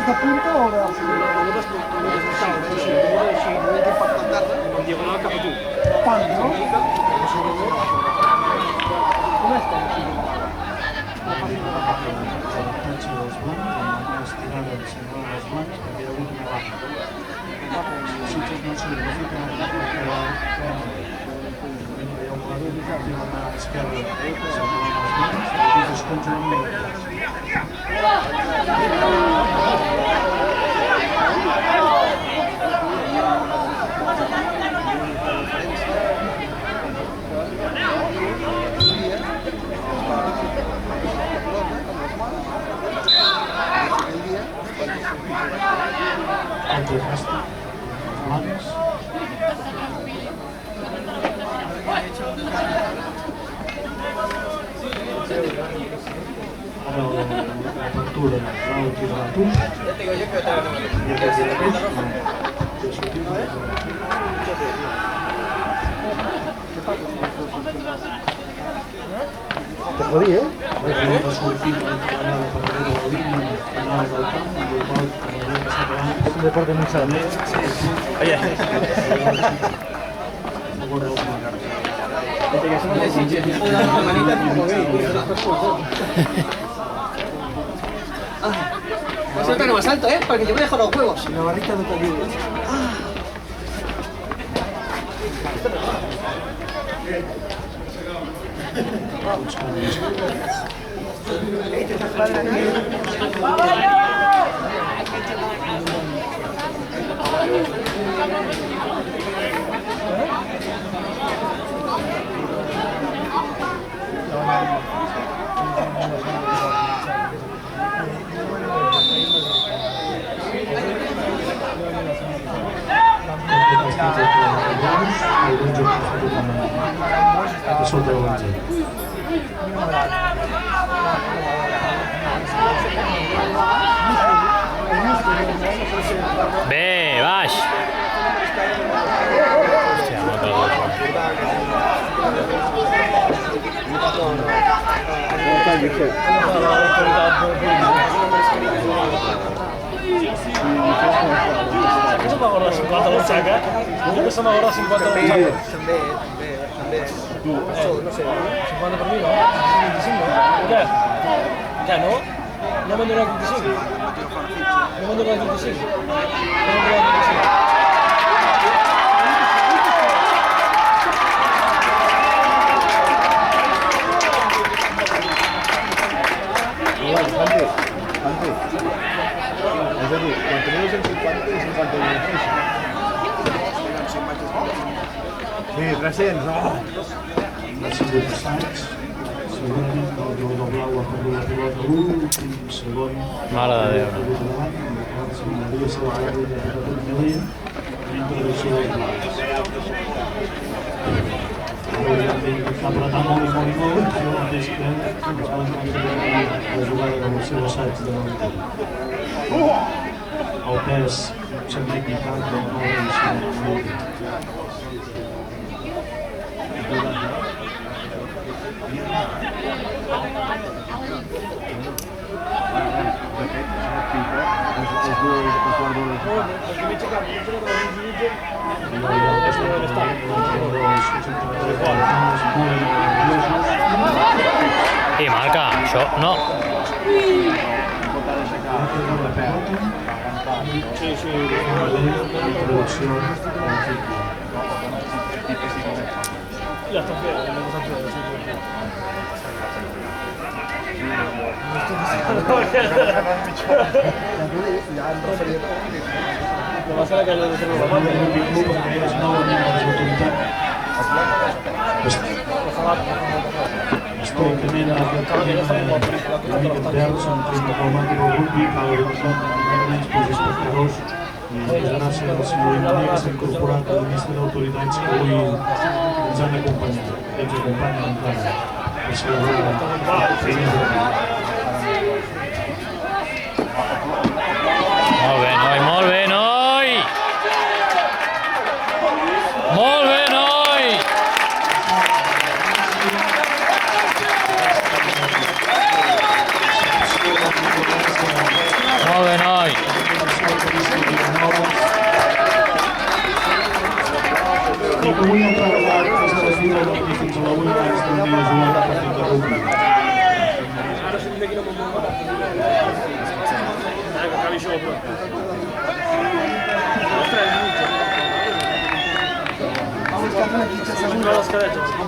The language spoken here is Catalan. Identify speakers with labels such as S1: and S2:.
S1: de punta o de...
S2: En diagonal cap a tu.
S1: Pal, no? Com està?
S3: L'apertura l'altre de la tumba i aquest
S1: Te jodí, ¿eh?
S3: va sortir la treballar per darrere de la línia final del camp i el bal que està
S1: Un deporte muy sano.
S2: Suéltalo más alto, porque yo me dejo los huevos.
S1: La barrita no te ayuda.
S4: Bé, baix. Hòstia, molta
S2: Que se m'agrada 50 a l'utxaca? Que se m'agrada 50 a l'utxaca? També. No sé, 50 per mi, no? 25, no? Què? Què, no? No m'han donat 25? No m'han donat 25? No m'han donat 25?
S1: És a dir, quan teniu 150 i 51 Sí, 300, no?
S3: segurament el jugador blau ha perdut la pilota l'últim segon.
S4: Mare de Déu.
S3: S'hauria celebrat i ha perdut un milí dintre del seu blaus. Està apretant molt i molt i molt, jo mateix que es va encantar la jugada del seu assaig de el pes s'ha dignitat del nou edició.
S4: I marca, això no.
S2: Ja està fet, no va ser la que de ser la mano.
S3: Històricament, aquest vers, en temps de Palmati del rugby, cal almenys pels espectadors i gràcies al senyor Imaní que s'ha incorporat a la llista d'autoritats que avui ens han acompanyat. Ens acompanyen encara a celebrar la feina de la
S4: Molt bé, noi, molt bé, noi! Molt bé, noi! Molt bé, noi!
S3: I que avui han treballat des de les 8 del matí fins a la 1 de l'estat de jugar un partit de rugby.
S2: Ecco, capisci proprio. Ostres, minuts. La scaletta.